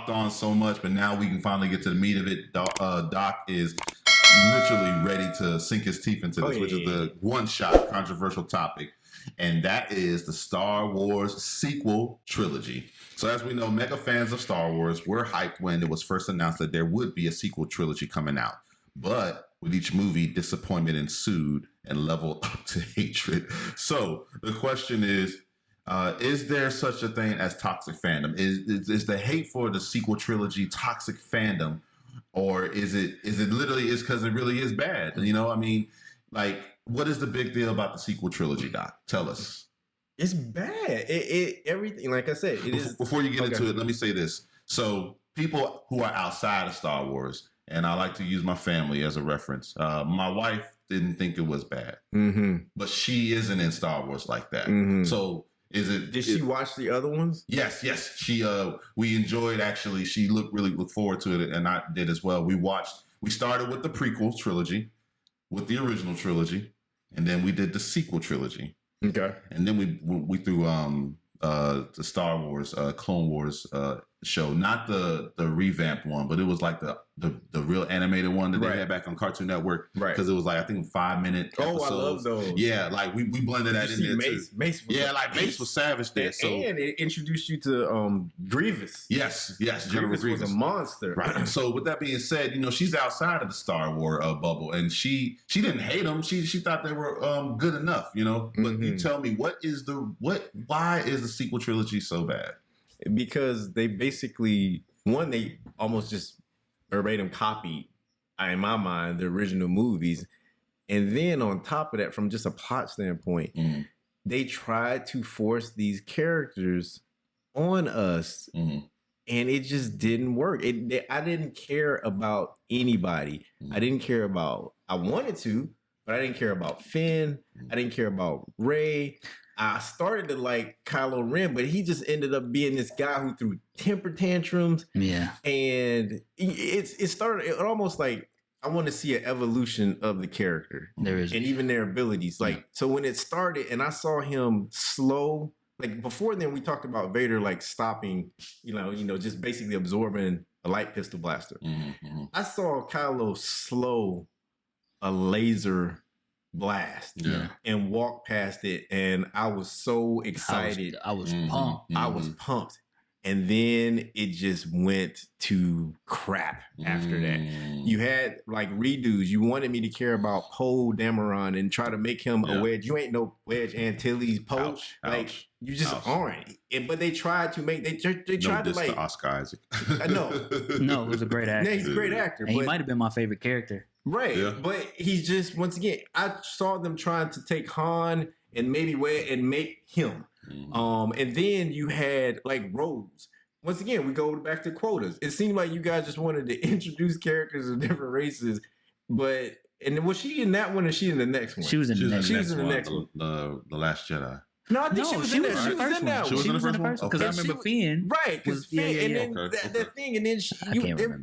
harped on so much, but now we can finally get to the meat of it. Doc is literally ready to sink his teeth into this, which is the one-shot controversial topic, and that is the Star Wars Sequel Trilogy. So as we know, mega fans of Star Wars were hyped when it was first announced that there would be a sequel trilogy coming out. But with each movie, disappointment ensued and leveled up to hatred. So the question is there such a thing as toxic fandom? Is the hate for the sequel trilogy toxic fandom? Or is it literally is because it really is bad? You know, I mean, like, what is the big deal about the sequel trilogy, Doc? Tell us. It's bad. It everything, like I said, it is. Before you get into it, let me say this. So people who are outside of Star Wars, and I like to use my family as a reference. My wife didn't think it was bad, but she isn't in Star Wars like that. So did she watch the other ones? Yes. She we enjoyed, actually. She really looked forward to it, and I did as well. We started with the prequel trilogy, with the original trilogy, and then we did the sequel trilogy. Okay. And then we threw the Star Wars Clone Wars show, not the revamped one, but it was like the real animated one that they had back on Cartoon Network, right? Because it was like, I think, 5-minute episodes. I love those. Yeah, like we blended that in there Mace, too. Mace was savage there. And it introduced you to Grievous. Yes, Grievous was a monster. Right. So with that being said, you know, she's outside of the Star Wars bubble, and she didn't hate them. She thought they were good enough, you know. But you tell me, why is the sequel trilogy so bad? Because they basically, they almost just verbatim copied, in my mind, the original movies. And then on top of that, from just a plot standpoint, they tried to force these characters on us, and it just didn't work. I didn't care about anybody. I didn't care about, I wanted to, but I didn't care about Finn. I didn't care about Rey. I started to like Kylo Ren, but he just ended up being this guy who threw temper tantrums. Yeah. And it almost like, I want to see an evolution of the character. There is. And even their abilities. Like, so when it started and I saw him slow, like before then we talked about Vader like stopping, you know, just basically absorbing a light pistol blaster. I saw Kylo slow a laser blast and walk past it, and I was so excited. I was pumped. I was pumped. And then it just went to crap after that. You had like redos. You wanted me to care about Poe Dameron and try to make him a wedge. You ain't no Wedge Antilles Poe. Like you just aren't. But they tried to make they tried to like Oscar Isaac. No, he was a great actor. Yeah, he's a great actor. And he might have been my favorite character. Right. Yeah. But he's just, once again, I saw them trying to take Han and maybe make him. And then you had like Rose. Once again, we go back to quotas. It seemed like you guys just wanted to introduce characters of different races, but was she in that one or she in the next one? She was in the next one. She was in the next one. The Last Jedi. No, I think she was in that. She was in that one. She was in the first one? Because I remember Finn. Right, because Finn, and then that thing, and then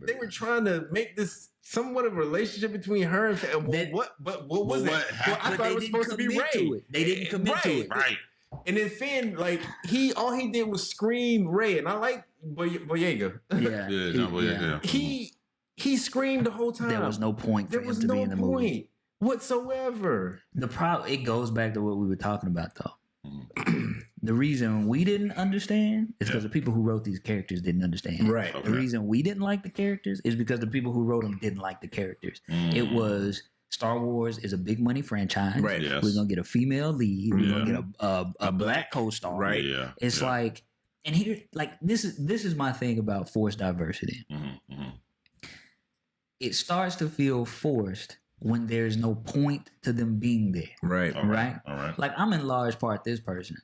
they were trying to make this somewhat of a relationship between her and Finn. What was that? Well, I thought it was supposed to be Rey. They didn't commit to it. Right. And then Finn, like, all he did was scream Rey, and I like Boyega. Boyega. He screamed the whole time. There was no point for him to be in the movie whatsoever. The problem, it goes back to what we were talking about, though. The reason we didn't understand is because the people who wrote these characters didn't understand. Right. The reason we didn't like the characters is because the people who wrote them didn't like the characters. It was Star Wars is a big money franchise. Right. Yes. We're gonna get a female lead. We're gonna get a black co-star. Right. Yeah. It's like, and here, like this is my thing about forced diversity. It starts to feel forced when there's no point to them being there. Right. All right. Like, I'm in large part this person.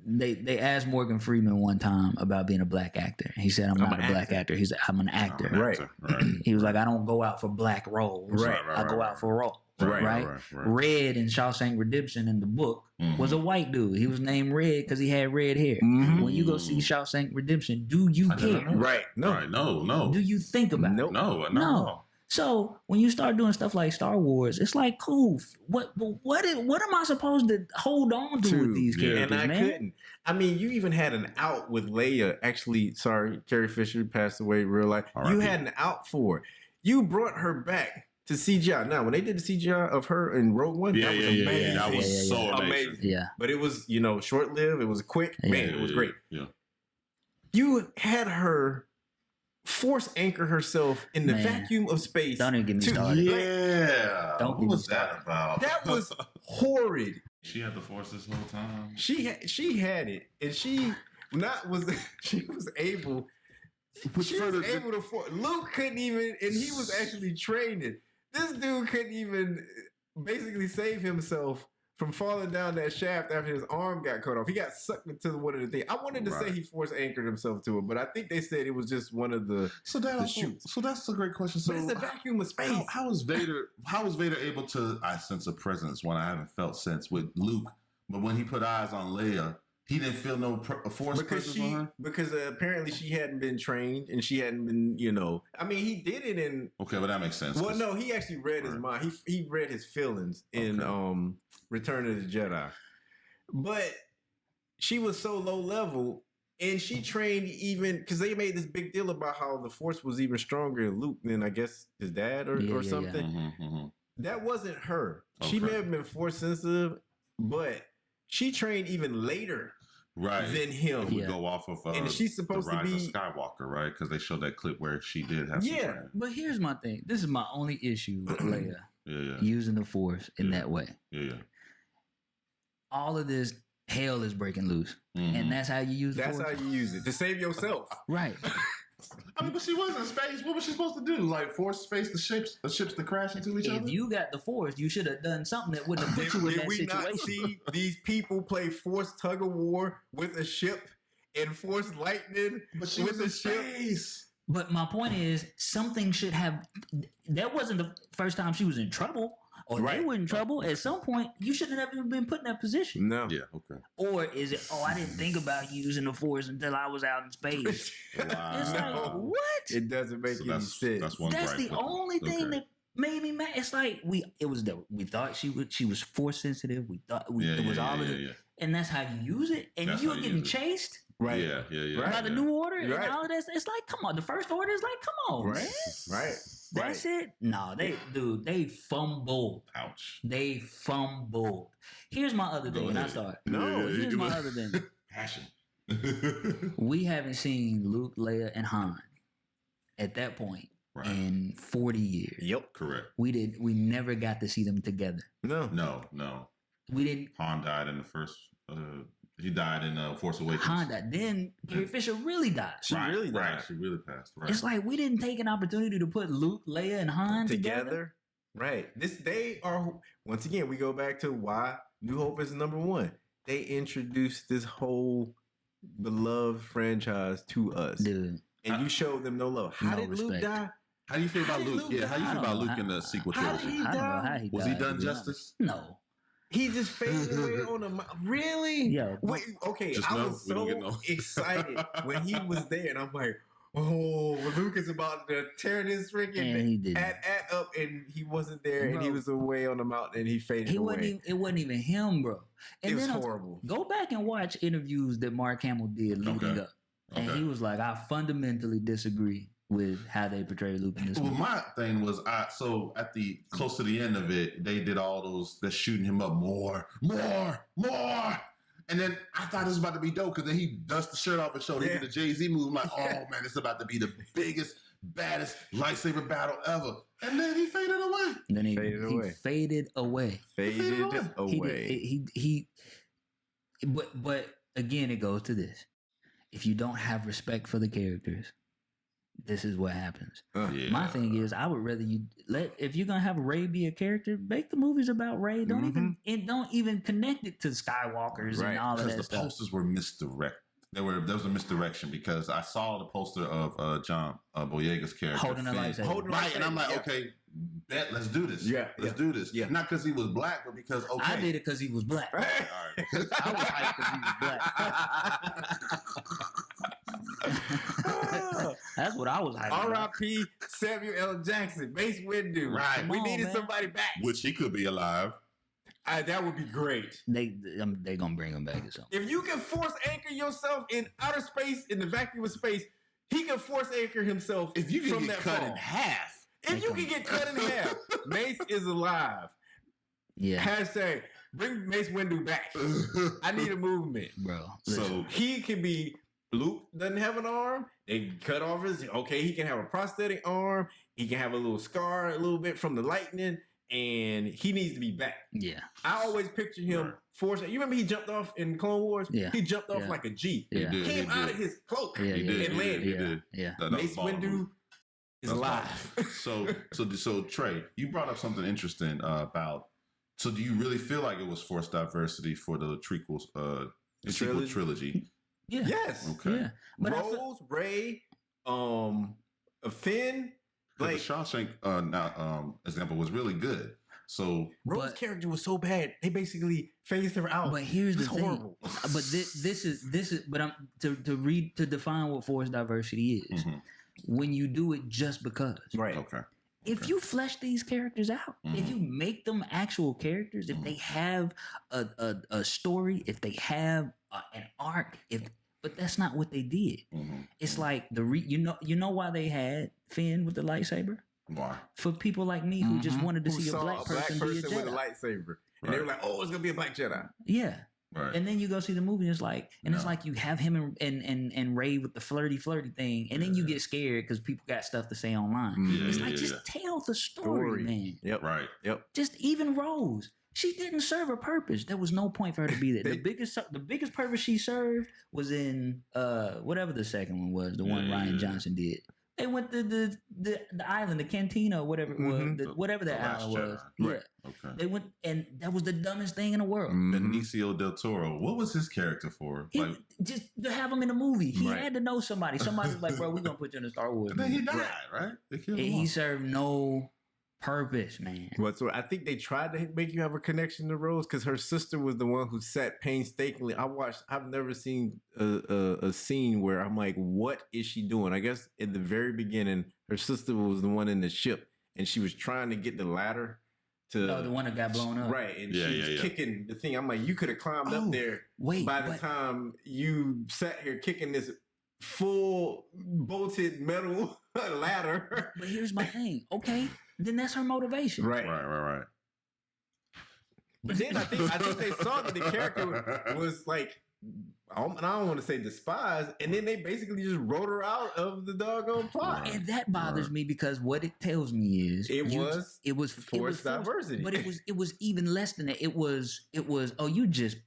They asked Morgan Freeman one time about being a black actor. He said, I'm not a black actor. He said, I'm an actor. Right. He was like, I don't go out for black roles. I go out for roles. Right. Red in Shawshank Redemption in the book was a white dude. He was named Red because he had red hair. When you go see Shawshank Redemption, do you care? Right. No. Do you think about it? No. So when you start doing stuff like Star Wars, it's like, cool. What am I supposed to hold on to with these characters, and I man? couldn't. I mean, you even had an out with Leia. Actually, sorry, Carrie Fisher passed away in real life. You had an out for it. You brought her back to CGI. Now, when they did the CGI of her in Rogue One, that was amazing. That was so amazing. Yeah. But it was, short-lived. It was quick. Man, it was great. Yeah. You had her force anchor herself in the vacuum of space. Don't even get me started. Yeah. What was that about? That was horrid. She had the force this whole time. She had it, and she was able. She was able to. Luke couldn't even, and he was actually training. This dude couldn't even basically save himself from falling down that shaft after his arm got cut off. He got sucked into one of the things. I wanted to say he force anchored himself to it, but I think they said it was just one of the shoots. So that's a great question. So but it's a vacuum of space. How is Vader able to? I sense a presence when I haven't felt since with Luke, but when he put eyes on Leia, he didn't feel no force presence on her? Because apparently she hadn't been trained and she hadn't been, I mean, he did it in... Okay, well, that makes sense. Well, no, he actually read his mind. He read his feelings in Return of the Jedi. But she was so low level and she trained even... Because they made this big deal about how the Force was even stronger in Luke than, I guess, his dad or something. Mm-hmm, mm-hmm. That wasn't her. Okay. She may have been Force sensitive, but she trained even later... than him. It would go off of and she's supposed the Rise to be of Skywalker, right? Because they showed that clip where she did have some training. But here's my thing. This is my only issue with Leia Yeah. using the Force in that way. Yeah. All of this hell is breaking loose. And that's how you use the Force. That's how you use it. To save yourself. Right. I mean, but she was in space. What was she supposed to do? Like force space the ships to crash into each other? If you got the Force, you should have done something that wouldn't have put you in that situation. Did we not see these people play Force tug of war with a ship and Force lightning with a ship? But my point is, something should have... That wasn't the first time she was in trouble. Or they were in trouble. At some point, you shouldn't have even been put in that position. No. Yeah, okay. Or is it, I didn't think about using the Force until I was out in space. Wow. It's like, what? It doesn't make any sense. That's the only thing that made me mad. It's like we thought she was Force sensitive. We thought it was all of it. And that's how you use it. And you were getting chased. Right. Yeah. By the New Order and all of that. It's like, come on. The First Order is like, come on, man. Right. That's it. No, they fumbled. Ouch. They fumbled. Here's my other thing. I start. Here's my other thing. Passion. We haven't seen Luke, Leia, and Han at that point in 40 years. Yep. Correct. We never got to see them together. No. We didn't. Han died in the first. He died in Force Awakens. Han died. Then Carrie Fisher really died. She really died. She really passed. Right. It's like we didn't take an opportunity to put Luke, Leia, and Han together. Right. They are, once again, we go back to why New Hope is number one. They introduced this whole beloved franchise to us. Dude. And you showed them no love. How did Luke die? How do you feel about Luke? How do you feel about Luke in the sequel trilogy? I don't know how he died. Was he done justice? No. He just faded away on the really? Yeah. Wait, okay. Just I was so excited when he was there, and I'm like, oh, Luke is about to tear this freaking at up, and he wasn't there, and he was away on the mountain, and he faded away. It wasn't even him, bro. And it was then horrible. Go back and watch interviews that Mark Hamill did leading up, and he was like, I fundamentally disagree with how they portray Luke in this movie. Well, my thing was, so at the close to the end of it, they did all those, they're shooting him up more. And then I thought it was about to be dope because then he dusts the shirt off and showed him the Jay-Z move. I'm like, oh man, it's about to be the biggest, baddest lightsaber battle ever. And then he faded away. Then he faded away. But again, it goes to this. If you don't have respect for the characters, this is what happens. My thing is, I would rather you if you're gonna have Rey be a character, make the movies about Rey. Don't even connect it to Skywalkers and all of that because the posters were misdirected. There was a misdirection because I saw the poster of John Boyega's character holding a lightsaber, and I'm like, okay, let's do this. Let's do this. Yeah. Not because he was black, but because I did it because he was black. All right. I was hyped because he was black. That's what I was hyping about. R.I.P. Samuel L. Jackson, Mace Windu. Right. We Come on, needed man. somebody back. Which he could be alive. That would be great. They gonna bring him back or something. If you can force anchor yourself in outer space, in the vacuum of space, he can force anchor himself. If you can from get that cut fall. in half. If you can get cut in half, Mace is alive. Yeah, Hashtag bring Mace Windu back. I need a movement. bro. So He can be. Luke doesn't have an arm. They cut off his. Okay, he can have a prosthetic arm. He can have a little scar, a little bit from the lightning, and he needs to be back. Yeah, I always picture him forcing. You remember he jumped off in Clone Wars? Yeah. He jumped off like a G. Yeah. He Came did. out of his cloak yeah, He yeah, did. and landed. He did. yeah. That was Mace baller move. Windu is That's alive. baller. So Trey, you brought up something interesting about. So do you really feel like it was forced diversity for the sequel trilogy? Yeah. Yes. Okay. Yeah. But I feel- Rose, Ray, Finn. Like Like the Shawshank example was really good. So Rose's but- character was so bad, they basically phased her out. But here's It the was thing. horrible. But this is. But I'm to define what forced diversity is. mhm, When you do it just because. Right. okay. If you flesh these characters out, if Mhm. you make them actual characters, if they have a story, if they have an arc, but that's not what they did. Mhm. It's like you know why they had Finn with the lightsaber? Why? For people like me who just wanted to Who see a saw black person, be a with a Jedi. lightsaber. And they were like, oh, it's gonna be a black Jedi. Yeah. Right. And then you go see the movie, and it's like, it's No. like you have him and Ray with the flirty thing, and then you get scared because people got stuff to say online. Yeah, It's yeah, like yeah. just tell the story, man. Yep. Right. Yep. Just even Rose, she didn't serve a purpose. There was no point for her to be there. The biggest purpose she served was in whatever the second one was, the one Yeah, Ryan yeah. Johnson did. They went to the island, the cantina, whatever it was, Mhm. whatever that The Last island was. Jedi. Yeah, Right. Okay. they went, and that was the dumbest thing in the world. Mhm. Benicio del Toro. What was his character for? He, Like, just to have him in a movie, he Right. had to know somebody. Somebody was like, "Bro, we're gonna put you in a Star Wars." and then he movie." died, right? They killed And him he off. served no purpose, man. But so I think they tried to make you have a connection to Rose because her sister was the one who sat painstakingly. I've never seen a scene where I'm like, what is she doing? I guess in the very beginning, her sister was the one in the ship and she was trying to get the ladder to Oh, the one that got blown up. right, and Yeah, she yeah, was yeah. kicking the thing. I'm like, you could have climbed Oh, up there. Wait, By the but- time you sat here kicking this full bolted metal ladder, But here's my thing. Okay, then that's her motivation. Right. But then I think they saw that the character was like, I don't want to say despised, and then they basically just wrote her out of the doggone plot. Right. And that bothers me because what it tells me is It was forced diversity. but it was even less than that. It was oh, you just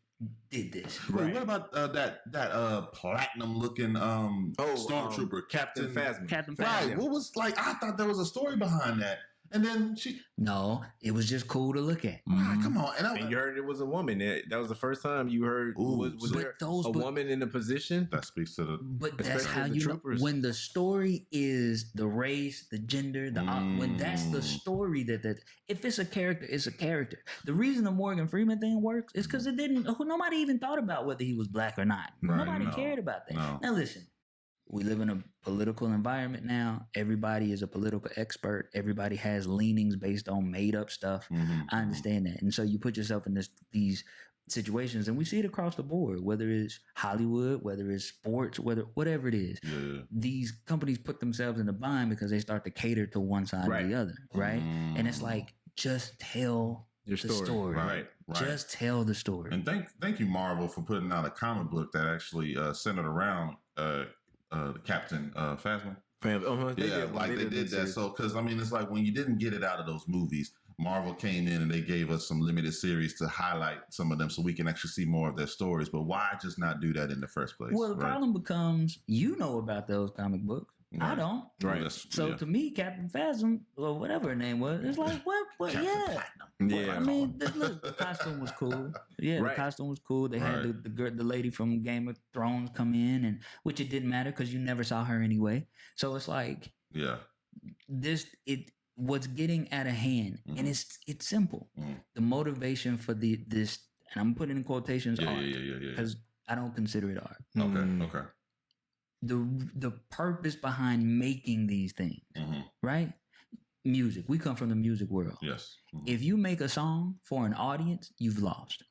did this. Wait, what about that platinum looking stormtrooper Captain Phasma. Captain Right. Phasma. What was like? I thought there was a story behind that, and then she. No, it was just cool to look at. Ah, come on, And you heard it was a woman. That was the first time you heard Ooh, was but there those- a but- woman in a position. that speaks to the. But that's Especially how the you know troopers. when the story is the race, the gender, when that's the story that if it's a character, it's a character. The reason the Morgan Freeman thing works is because nobody even thought about whether he was black or not. Right, Nobody no, cared about that. no. Now listen, we live in a political environment now. Everybody is a political expert. Everybody has leanings based on made up stuff. Mhm, I understand that. And so you put yourself in these situations, and we see it across the board, whether it's Hollywood, whether it's sports, whatever it is. Yeah. These companies put themselves in a bind because they start to cater to one side or the other, right? And it's like, just tell Your the story. story. Right. Just tell the story. And thank you, Marvel, for putting out a comic book that actually centered around Captain Phasma. They did that. So, because I mean, it's like when you didn't get it out of those movies, Marvel came in and they gave us some limited series to highlight some of them, so we can actually see more of their stories. But why just not do that in the first place? Well, the problem becomes, you know about those comic books. I Right. don't. Right. So to me, Captain Phasm, or whatever her name was, it's like, what? Captain Yeah. Platinum. Yeah. I mean, look, the costume was cool. Yeah, Right. the costume was cool. They had the lady from Game of Thrones come in, and which it didn't matter because you never saw her anyway. So it's like Yeah. what's getting out of hand, and it's simple. The motivation for this, and I'm putting in quotations, art, Yeah. because I don't consider it art. Okay. the purpose behind making these things, right? Music. We come from the music world. Yes. If you make a song for an audience, you've lost.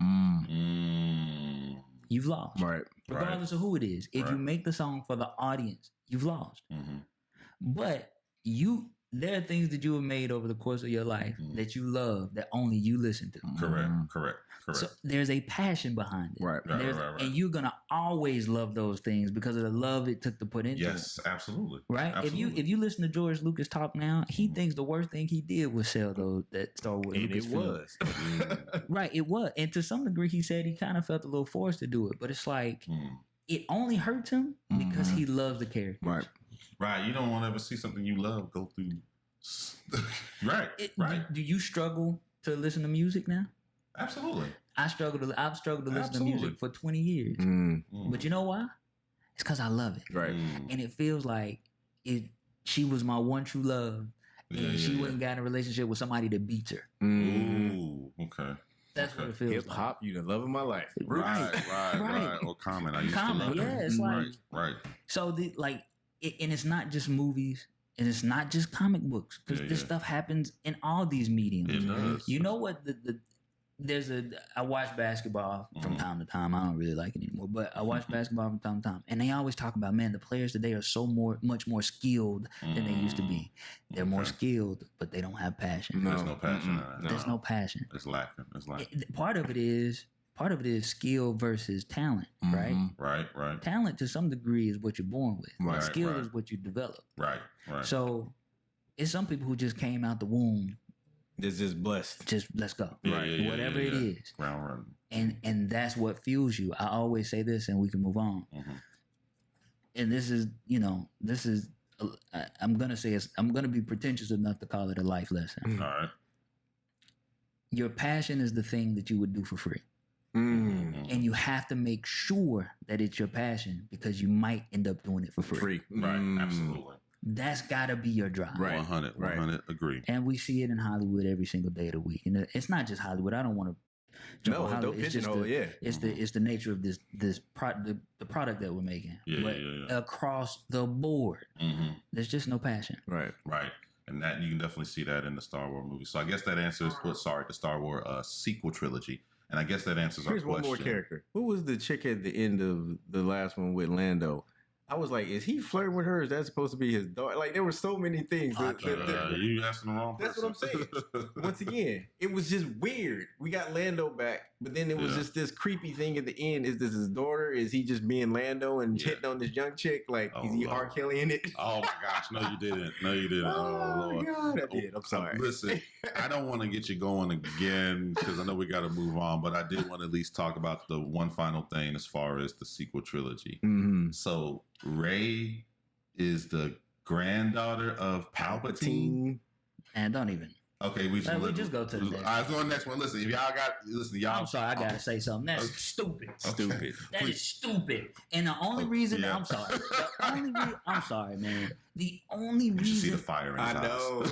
You've lost. Right. Regardless of who it is. If you make the song for the audience, you've lost. But there are things that you have made over the course of your life that you love that only you listen to. Correct. So there's a passion behind it. Right. And you're gonna always love those things because of the love it took to put into it. Yes, absolutely. Right? Absolutely. If you listen to George Lucas talk now, he thinks the worst thing he did was sell that Star Wars. And Lucas it film. was. Right, it was. And to some degree he said he kind of felt a little forced to do it. But it's like it only hurts him because he loves the character. Right. You don't want to ever see something you love go through. Right. Do you struggle to listen to music now? Absolutely. I've struggled to listen Absolutely. to music for 20 years. But you know why? It's because I love it. Right. And it feels like she was my one true love. And she wouldn't got in a relationship with somebody that beats her. Ooh, okay. That's what it feels Hip hop, you the love of my life. Right. Or Common. I used Common, to love it's like right. So and it's not just movies and it's not just comic books because this stuff happens in all these mediums. It does. You know what? I watch basketball from time to time. I don't really like it anymore, but I watch basketball from time to time, and they always talk about, man, the players today are so much more skilled than they used to be. They're more skilled, but they don't have passion. There's no passion. There's no passion. It's lacking. Part of it is skill versus talent, right? Right. Talent to some degree is what you're born with. Right, Skill is what you develop. Right. So it's some people who just came out the womb. This is blessed. Just let's go. Whatever it is. Ground running. And that's what fuels you. I always say this, and we can move on. And this is, I'm gonna be pretentious enough to call it a life lesson. All right. Your passion is the thing that you would do for free. And you have to make sure that it's your passion because you might end up doing it for free. Right. Absolutely. That's got to be your drive. 100. Agree. And we see it in Hollywood every single day of the week. And it's not just Hollywood. I don't want to jump on Hollywood. It's just it's the nature of the product that we're making. Across the board, there's just no passion. Right. And that you can definitely see that in the Star Wars movie. So I guess that answers the Star Wars sequel trilogy. And I guess that answers our question. Here's one more character. Who was the chick at the end of the last one with Lando? I was like, is he flirting with her? Is that supposed to be his daughter? Like, there were so many things. You asking the wrong person. That's what I'm saying. Once again, it was just weird. We got Lando back, but then it was just this creepy thing at the end. Is this his daughter? Is he just being Lando and hitting on this young chick? Like, is he R. Kelly in it? Oh, my gosh. No, you didn't. Oh, Lord. God, I did. I'm sorry. Listen, I don't want to get you going again because I know we got to move on, but I did want to at least talk about the one final thing as far as the sequel trilogy. So, Rey is the granddaughter of Palpatine. And don't even. Okay, we just go to the next. All right, let's go to the next one. Listen, y'all. I'm sorry, I gotta say something. That's stupid. Stupid. That is stupid. And the only reason I'm sorry. I'm sorry, man. The only reason you see the fire in his eyes. I know.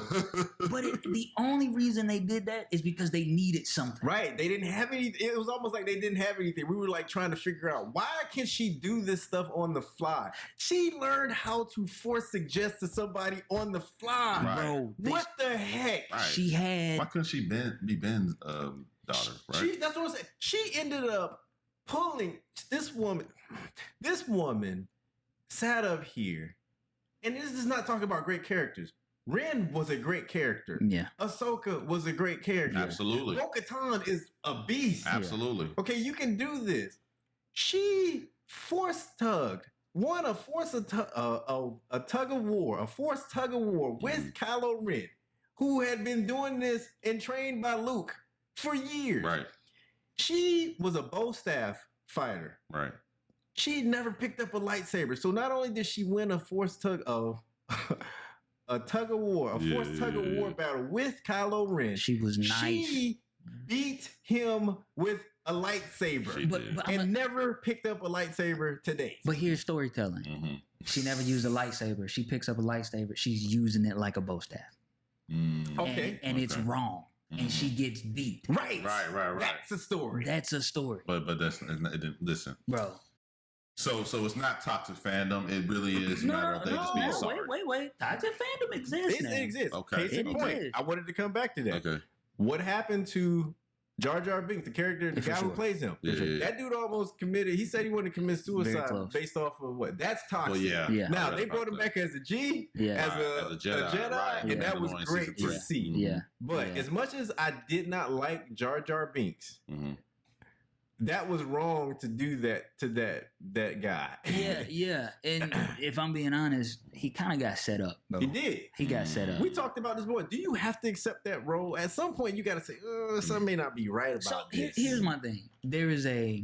But the only reason they did that is because they needed something. Right. They didn't have anything. It was almost like they didn't have anything. We were like trying to figure out, why can she do this stuff on the fly? She learned how to force suggest to somebody on the fly. Right. Bro, what the heck? Right. She had. Why couldn't she be Ben's daughter, right? That's what I'm saying. She ended up pulling this woman. This woman sat up here. And this is not talking about great characters. Ren was a great character. Yeah. Ahsoka was a great character. Absolutely. Bo-Katan is a beast. Absolutely. Yeah. Okay, you can do this. She force tugged, won a tug of war with Kylo Ren, who had been doing this and trained by Luke for years. Right. She was a bow staff fighter. Right. She never picked up a lightsaber. So not only did she win a forced tug of tug of war battle with Kylo Ren, she was nice. She beat him with a lightsaber, and never picked up a lightsaber to date. But here's storytelling. She never used a lightsaber. She picks up a lightsaber. She's using it like a bow staff. Okay. And it's wrong. And she gets beat. Right. That's a story. That's a story. But listen, bro. So it's not toxic fandom. It really is a matter of they just being sorry. Wait. Toxic fandom exists. It exists. Okay. Case in point. I wanted to come back to that. Okay. What happened to Jar Jar Binks, the character, the guy who plays him? Yeah. That dude almost committed. He said he wanted to commit suicide based off of what? That's toxic. Well, yeah. Now they brought him back as a G, as a Jedi, right. and that was great to see. Yeah. But as much as I did not like Jar Jar Binks, that was wrong to do that to that guy. Yeah. And if I'm being honest, he kind of got set up, bro. He did. He got set up. We talked about this before. Do you have to accept that role? At some point, you got to say, something may not be right about this. Here's my thing. There is a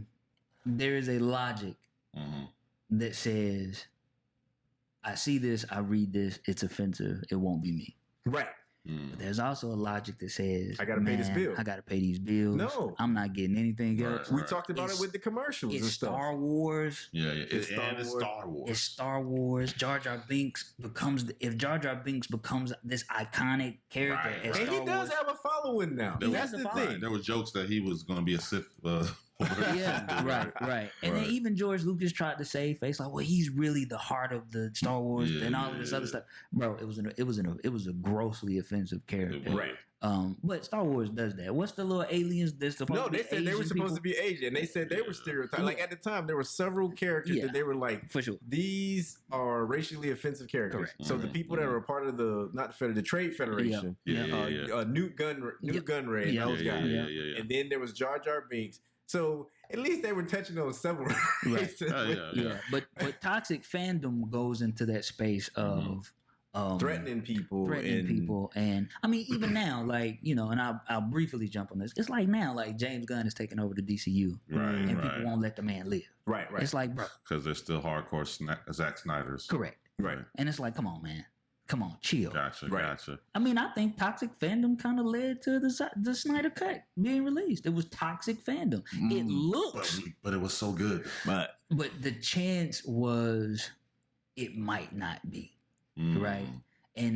logic that says, I see this, I read this, it's offensive, it won't be me. Right. But there's also a logic that says, I gotta pay this bill. I gotta pay these bills. No, I'm not getting anything else. We talked about it with the commercials and stuff. Star Wars. Yeah. It's Star Wars. It's Star Wars. Jar Jar Binks becomes this iconic character, Right. as And Star he does Wars. have a following now. That's the thing. There was jokes that he was going to be a Sith. Yeah, right. And then even George Lucas tried to save face, like, well, he's really the heart of the Star Wars and all of this other stuff. Bro, it was a grossly offensive character. Right. But Star Wars does that. What's the little aliens that's supposed to be they said they were Asian supposed people? to be Asian. They said they were stereotyped. Like at the time, there were several characters that they were like, for sure, these are racially offensive characters. Correct. So the people that were a part of the Trade Federation, Newt Gunray, those guys, and then there was Jar Jar Binks. So at least they were touching on several races. But toxic fandom goes into that space of threatening people, and I mean even now, like, you know, and I'll briefly jump on this. It's like now, like James Gunn is taking over the DCU, and people won't let the man live. Right. It's like, bro, because they're still hardcore Zack Snyder's. Correct. Right. And it's like, come on, man. Come on, chill. Gotcha. I mean, I think toxic fandom kind of led to the Snyder Cut being released. It was toxic fandom. It looks, but it was so good. But the chance was it might not be, right?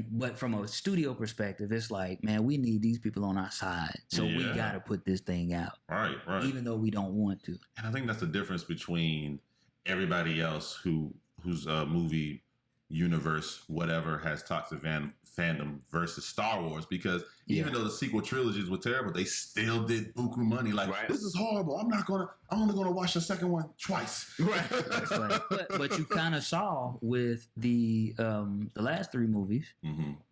But from a studio perspective, it's like, man, we need these people on our side, so we got to put this thing out, right? Even though we don't want to. And I think that's the difference between everybody else whose movie universe, whatever, has toxic fandom versus Star Wars, because even though the sequel trilogies were terrible, they still did buku money. Like, this is horrible. I'm only gonna watch the second one twice. Right. That's right. But you kind of saw with the last three movies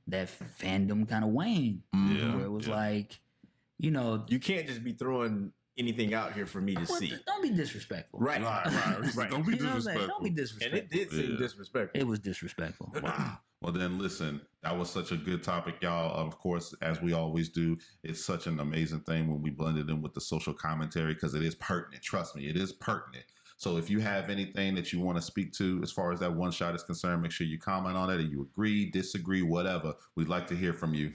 that fandom kind of waned, where it was like, you know, you can't just be throwing anything out here for me to see. Don't be disrespectful. Right. Don't be disrespectful. Don't be disrespectful. And it did seem disrespectful. It was disrespectful. Wow. Well, then listen, that was such a good topic, y'all. Of course, as we always do, it's such an amazing thing when we blend it in with the social commentary, because it is pertinent. Trust me, it is pertinent. So if you have anything that you want to speak to as far as that one shot is concerned, make sure you comment on it, and you agree, disagree, whatever. We'd like to hear from you.